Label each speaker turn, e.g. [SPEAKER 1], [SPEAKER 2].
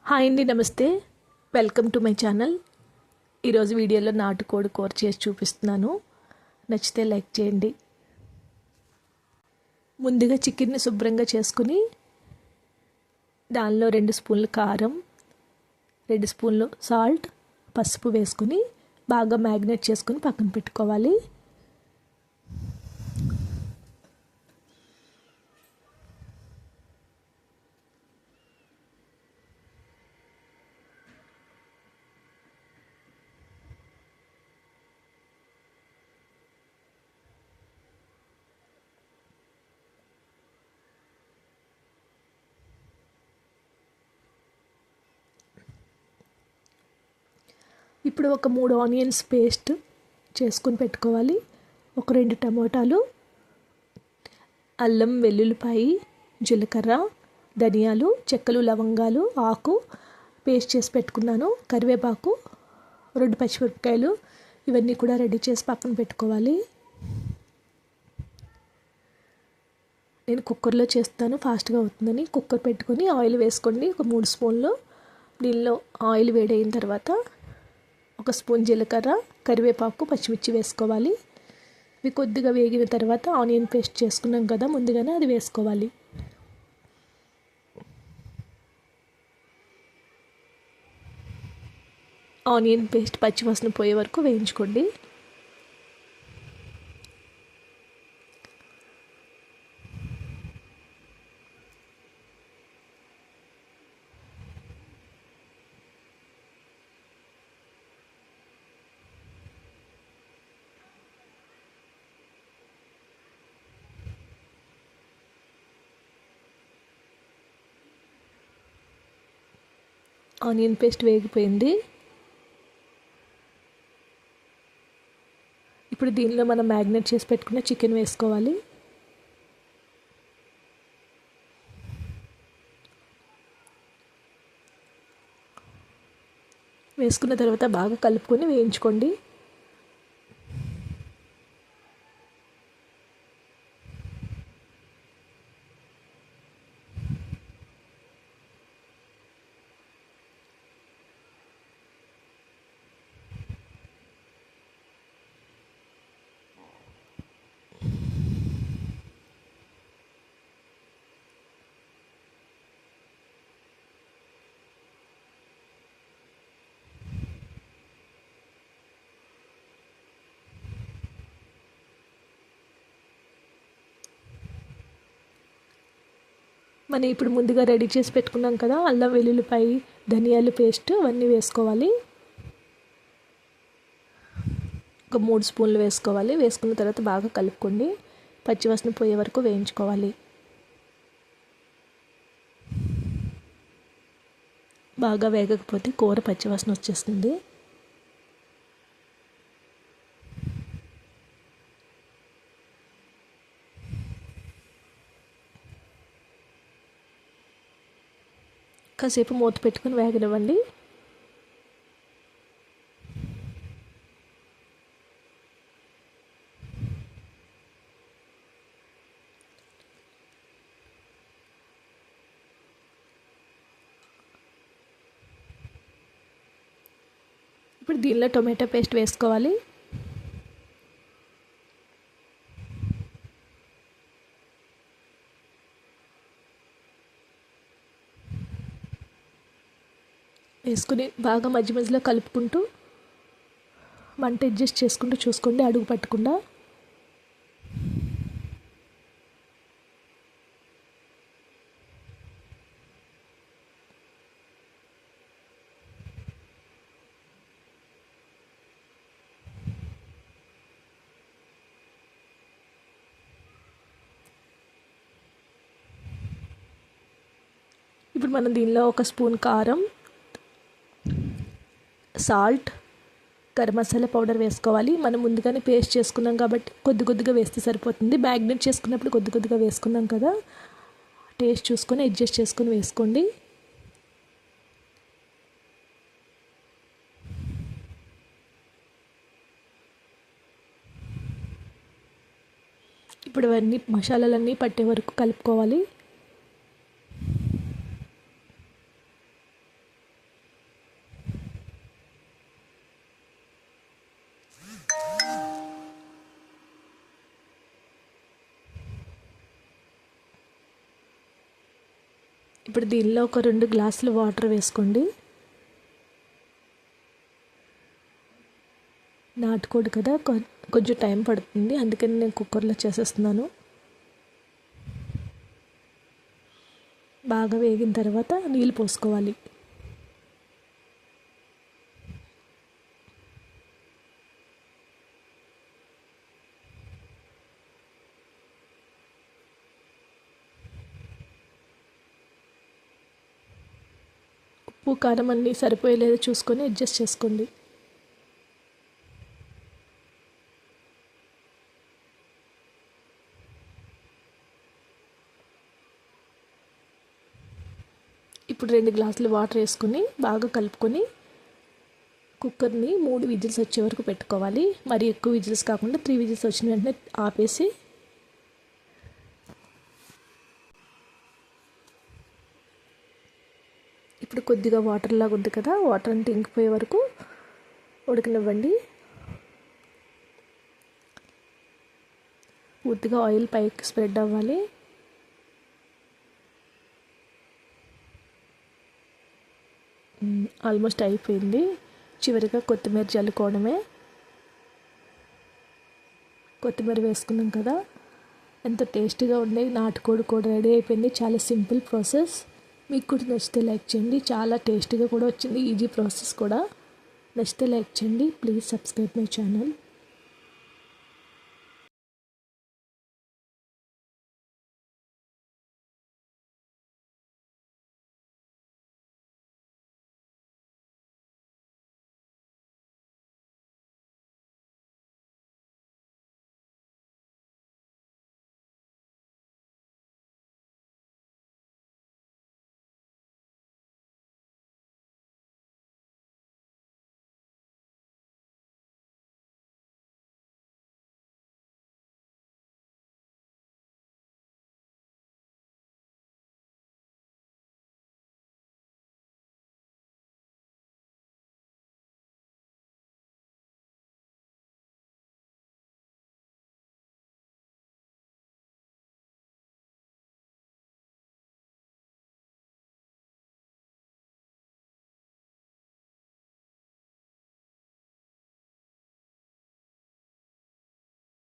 [SPEAKER 1] Hi అండి, నమస్తే. Welcome to my channel. ఈరోజు వీడియోలో నాటుకోడి కూర చేసి చూపిస్తున్నాను. నచ్చితే లైక్ చేయండి. ముందుగా చికెన్ని శుభ్రంగా చేసుకుని దానిలో 2 స్పూన్లు కారం, 2 స్పూన్లు సాల్ట్, పసుపు వేసుకుని బాగా మ్యాగ్నేట్ చేసుకుని పక్కన పెట్టుకోవాలి. ఇప్పుడు ఒక 3 ఆనియన్స్ పేస్ట్ చేసుకుని పెట్టుకోవాలి. ఒక 2 టమోటాలు, అల్లం వెల్లుల్లిపాయ, జీలకర్ర, ధనియాలు, చెక్కలు, లవంగాలు, ఆకు పేస్ట్ చేసి పెట్టుకున్నాను. కరివేపాకు, 2 పచ్చిమిరపకాయలు, ఇవన్నీ కూడా రెడీ చేసి పక్కన పెట్టుకోవాలి. నేను కుక్కర్లో చేస్తాను, ఫాస్ట్గా అవుతుందని. కుక్కర్ పెట్టుకొని ఆయిల్ వేసుకోండి. ఒక 3 స్పూన్లు. దీనిలో ఆయిల్ వేడైన తర్వాత 1 స్పూన్ జీలకర్ర, కరివేపాకు, పచ్చిమిర్చి వేసుకోవాలి. ఇవి కొద్దిగా వేగిన తర్వాత ఆనియన్ పేస్ట్ చేసుకున్నాం కదా ముందుగానే, అది వేసుకోవాలి. ఆనియన్ పేస్ట్ పచ్చివాసన పోయే వరకు వేయించుకోండి. ఆనియన్ పేస్ట్ వేగిపోయింది. ఇప్పుడు దీనిలో మనం మ్యాగ్నేట్ చేసి పెట్టుకున్న చికెన్ వేసుకోవాలి. వేసుకున్న తర్వాత బాగా కలుపుకొని వేయించుకోండి. మనం ఇప్పుడు ముందుగా రెడీ చేసి పెట్టుకున్నాం కదా, అల్లం వెల్లుల్లిపాయ, ధనియాలు పేస్ట్, అవన్నీ వేసుకోవాలి. ఒక 3 స్పూన్లు వేసుకోవాలి. వేసుకున్న తర్వాత బాగా కలుపుకోండి. పచ్చివాసన పోయే వరకు వేయించుకోవాలి. బాగా వేగకపోతే కూర పచ్చివాసన వచ్చేస్తుంది. కాసేపు మూత పెట్టుకుని వేగనివ్వండి. ఇప్పుడు దీనిలో టొమాటో పేస్ట్ వేసుకోవాలి. వేసుకుని బాగా మధ్య మధ్యలో కలుపుకుంటూ మంట అడ్జస్ట్ చేసుకుంటూ చూసుకోండి, అడుగు పట్టకుండా. ఇప్పుడు మనం దీనిలో 1 స్పూన్ కారం, సాల్ట్, గరం మసాలా పౌడర్ వేసుకోవాలి. మనం ముందుగానే పేస్ట్ చేసుకున్నాం కాబట్టి కొద్ది కొద్దిగా వేస్తే సరిపోతుంది. మ్యాగ్నేట్ చేసుకున్నప్పుడు కొద్ది కొద్దిగా వేసుకున్నాం కదా, టేస్ట్ చూసుకొని అడ్జస్ట్ చేసుకొని వేసుకోండి. ఇప్పుడు అవన్నీ మసాలాలన్నీ పట్టే వరకు కలుపుకోవాలి. ఇప్పుడు దీనిలో ఒక 2 గ్లాసులు వాటర్ వేసుకోండి. నాటుకోడి కదా, కొంచెం టైం పడుతుంది, అందుకని నేను కుక్కర్లో చేసేస్తున్నాను. బాగా వేగిన తర్వాత నీళ్ళు పోసుకోవాలి. ఉప్పు కారం అన్నీ సరిపోయలేదో చూసుకొని అడ్జస్ట్ చేసుకోండి. ఇప్పుడు 2 గ్లాసులు వాటర్ వేసుకొని బాగా కలుపుకొని కుక్కర్ని 3 విజిల్స్ వచ్చే వరకు పెట్టుకోవాలి. మరి ఎక్కువ విజిల్స్ కాకుండా 3 విజిల్స్ వచ్చిన వెంటనే ఆపేసి ఇప్పుడు కొద్దిగా వాటర్ లాగా ఉంది కదా, వాటర్ అంతా ఇంకిపోయే వరకు ఉడకనివ్వండి. పూర్తిగా ఆయిల్ పైకి స్ప్రెడ్ అవ్వాలి. ఆల్మోస్ట్ అయిపోయింది. చివరిగా కొత్తిమీర చల్లుకోవడమే. కొత్తిమీర వేసుకున్నాం కదా, ఎంతో టేస్టీగా ఉండే నాటుకోడి కూడా రెడీ అయిపోయింది. చాలా సింపుల్ ప్రాసెస్. మీకు కూడా నచ్చితే లైక్ చేయండి. చాలా టేస్టీగా కూడా వచ్చింది. ఈజీ ప్రాసెస్ కూడా. నచ్చితే లైక్ చేయండి. Please subscribe my channel.